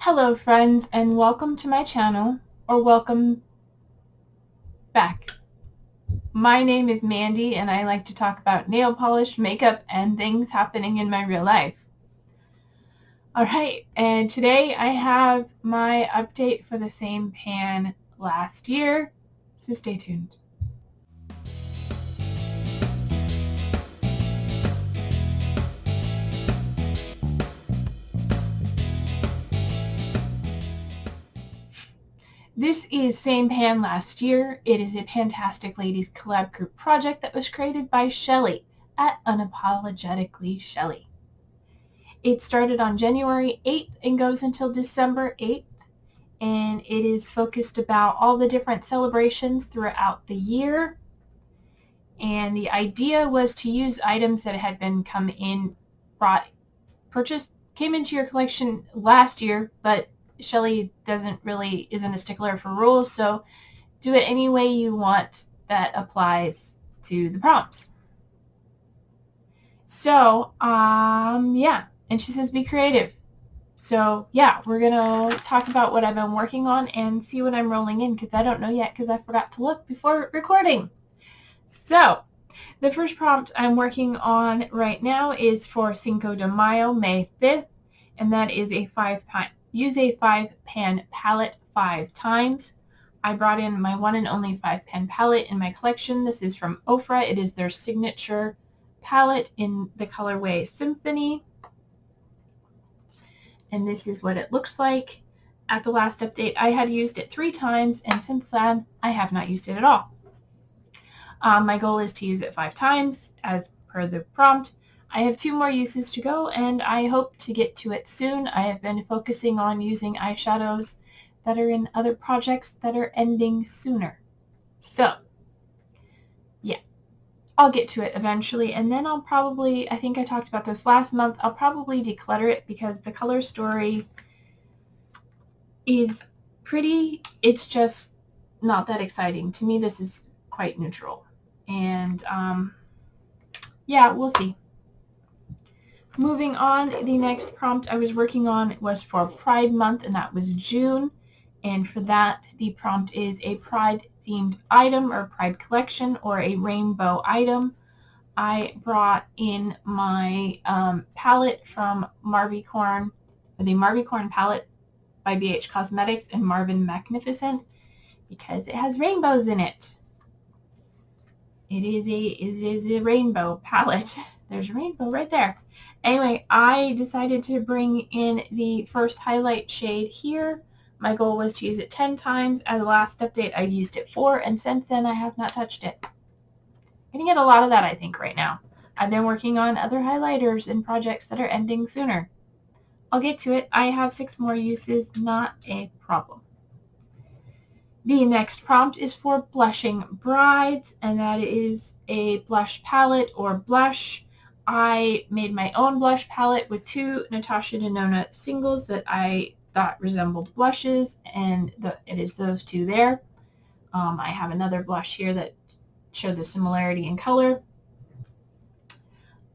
Hello friends, and welcome to my channel, or welcome back. My name is Mandy and I like to talk about nail polish, makeup, and things happening in my real life. Alright, and today I have my update for the same pan last year, so stay tuned. This is Same Pan Last Year. It is a Pantastic Ladies collab group project that was created by Shelly at Unapologetically Shelly. It started on January 8th and goes until December 8th, and it is focused about all the different celebrations throughout the year. And the idea was to use items that had been came into your collection last year, but Shelly isn't a stickler for rules, so do it any way you want that applies to the prompts. So, yeah, and she says be creative. So, yeah, we're going to talk about what I've been working on and see what I'm rolling in, because I don't know yet because I forgot to look before recording. So, the first prompt I'm working on right now is for Cinco de Mayo, May 5th, and that is use a 5-pan palette 5 times. I brought in my one and only 5-pan palette in my collection. This is from Ofra. It is their signature palette in the colorway Symphony. And this is what it looks like. At the last update, I had used it 3 times, and since then, I have not used it at all. My goal is to use it 5 times, as per the prompt. I have 2 more uses to go, and I hope to get to it soon. I have been focusing on using eyeshadows that are in other projects that are ending sooner. So, yeah, I'll get to it eventually, and then I'll probably, I think I talked about this last month, I'll probably declutter it because the color story is pretty, it's just not that exciting. To me, this is quite neutral. And, yeah, we'll see. Moving on, the next prompt I was working on was for Pride Month, and that was June. And for that, the prompt is a Pride-themed item or Pride collection or a rainbow item. I brought in my palette from Marvicorn, the Marvicorn palette by BH Cosmetics and Marvin Magnificent, because it has rainbows in it. It is a rainbow palette. There's a rainbow right there. Anyway, I decided to bring in the first highlight shade here. My goal was to use it 10 times. At the last update, I used it 4, and since then, I have not touched it. I'm going to get a lot of that, I think, right now. I've been working on other highlighters and projects that are ending sooner. I'll get to it. I have 6 more uses, not a problem. The next prompt is for Blushing Brides, and that is a blush palette or blush. I made my own blush palette with 2 Natasha Denona singles that I thought resembled blushes, and it is those 2 there. I have another blush here that showed the similarity in color.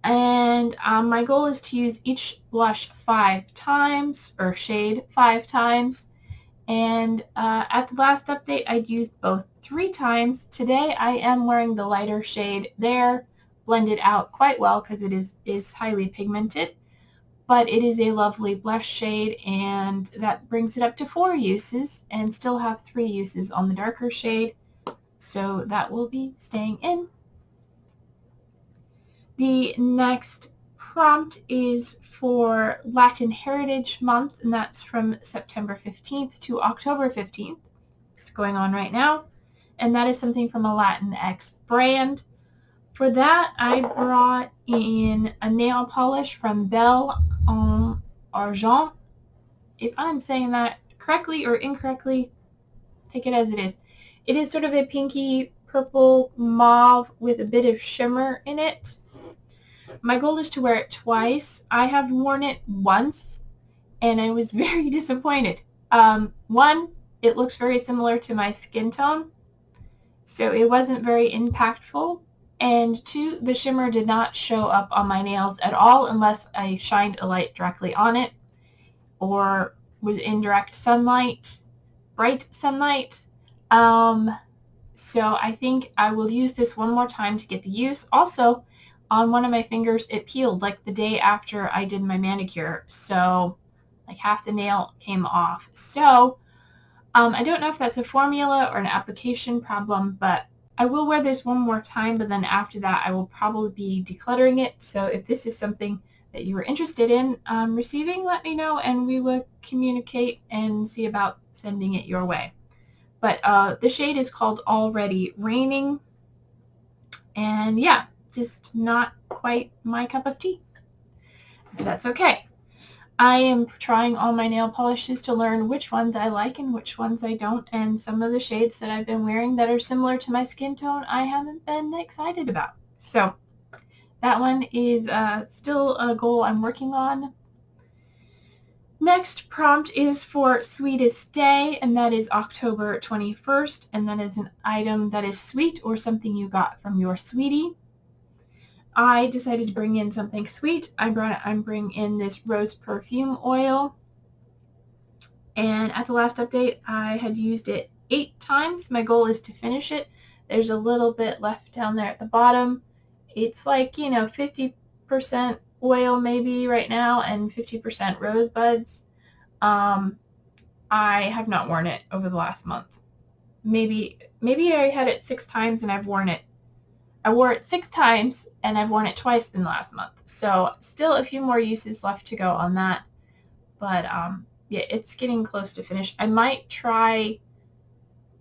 And my goal is to use each blush 5 times, or shade 5 times. And at the last update, I used both 3 times. Today, I am wearing the lighter shade there, blended out quite well because it is highly pigmented. But it is a lovely blush shade, and that brings it up to 4 uses, and still have 3 uses on the darker shade. So that will be staying in. The next prompt is for Latin Heritage Month, and that's from September 15th to October 15th. It's going on right now, and that is something from a Latinx brand. For that, I brought in a nail polish from Belle en Argent. If I'm saying that correctly or incorrectly, take it as it is. It is sort of a pinky purple mauve with a bit of shimmer in it. My goal is to wear it twice. I have worn it once, and I was very disappointed. 1, it looks very similar to my skin tone, so it wasn't very impactful. And 2, the shimmer did not show up on my nails at all unless I shined a light directly on it or was in direct sunlight, bright sunlight. So I think I will use this one more time to get the use. Also, on one of my fingers, it peeled like the day after I did my manicure. So like half the nail came off. So I don't know if that's a formula or an application problem, but I will wear this one more time, but then after that I will probably be decluttering it. So if this is something that you were interested in receiving, let me know and we will communicate and see about sending it your way. But the shade is called Already Raining, and yeah, just not quite my cup of tea. But that's okay. I am trying all my nail polishes to learn which ones I like and which ones I don't, and some of the shades that I've been wearing that are similar to my skin tone I haven't been excited about. So that one is still a goal I'm working on. Next prompt is for Sweetest Day, and that is October 21st, and that is an item that is sweet or something you got from your sweetie. I decided to bring in something sweet. I'm bringing in this rose perfume oil, and at the last update I had used it 8 times. My goal is to finish it. There's a little bit left down there at the bottom. It's like, 50% oil maybe right now and 50% rosebuds. I have not worn it over the last month. Maybe I had it 6 times and I've worn it. I wore it 6 times and I've worn it twice in the last month. So still a few more uses left to go on that. But yeah, it's getting close to finish. I might try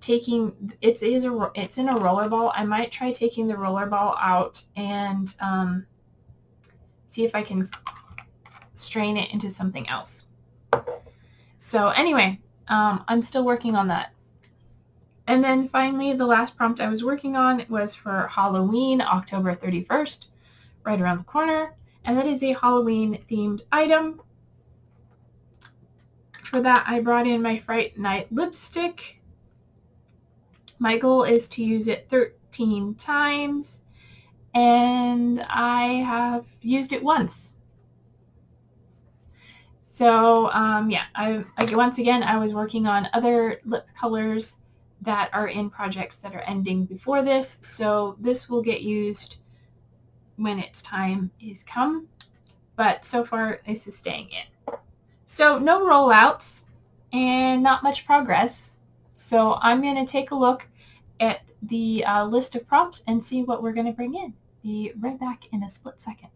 taking, it's in a roller ball. I might try taking the roller ball out and see if I can strain it into something else. So anyway, I'm still working on that. And then finally, the last prompt I was working on was for Halloween, October 31st, right around the corner. And that is a Halloween themed item. For that, I brought in my Fright Night lipstick. My goal is to use it 13 times, and I have used it once. So yeah, once again, I was working on other lip colors that are in projects that are ending before this, so this will get used when its time is come, but so far this is staying in. So no rollouts and not much progress, so I'm going to take a look at the list of prompts and see what we're going to bring in. Be right back in a split second.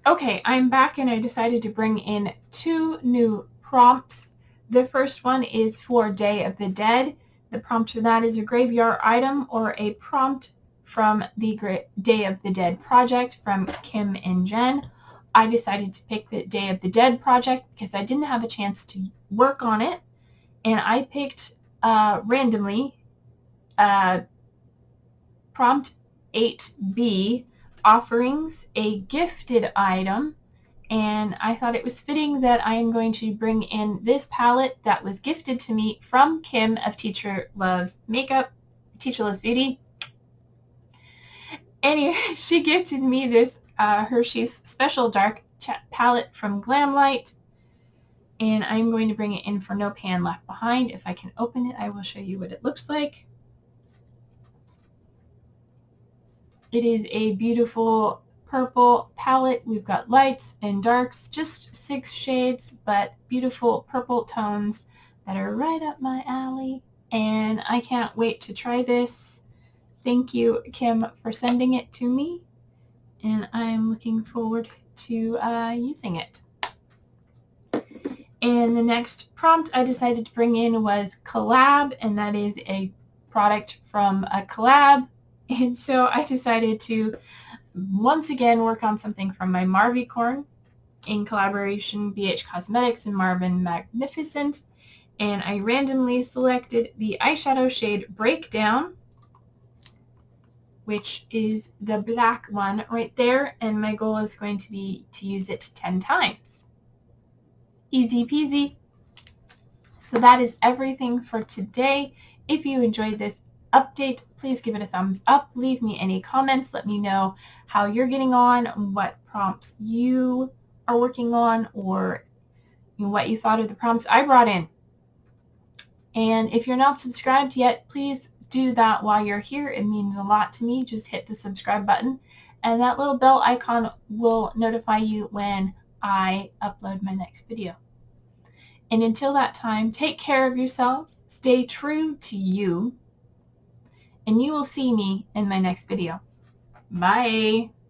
Okay, I'm back and I decided to bring in 2 new prompts. The first one is for Day of the Dead. The prompt for that is a graveyard item or a prompt from the Day of the Dead project from Kim and Jen. I decided to pick the Day of the Dead project because I didn't have a chance to work on it, and I picked randomly prompt 8B, offerings, a gifted item, and I thought it was fitting that I am going to bring in this palette that was gifted to me from Kim of Teacher Loves Makeup, Teacher Loves Beauty. Anyway, she gifted me this Hershey's Special Dark palette from Glamlight, and I'm going to bring it in for No Pan Left Behind. If I can open it, I will show you what it looks like. It is a beautiful purple palette. We've got lights and darks, just 6 shades, but beautiful purple tones that are right up my alley. And I can't wait to try this. Thank you, Kim, for sending it to me. And I'm looking forward to using it. And the next prompt I decided to bring in was collab, and that is a product from a collab. And so I decided to once again work on something from my Marvicorn in collaboration BH Cosmetics and Marvin Magnificent. And I randomly selected the eyeshadow shade Breakdown, which is the black one right there. And my goal is going to be to use it 10 times. Easy peasy. So that is everything for today. If you enjoyed this update, please give it a thumbs up. Leave me any comments. Let me know how you're getting on, what prompts you are working on, or what you thought of the prompts I brought in. And if you're not subscribed yet, please do that while you're here. It means a lot to me. Just hit the subscribe button, and that little bell icon will notify you when I upload my next video. And until that time, take care of yourselves, stay true to you, and you will see me in my next video. Bye.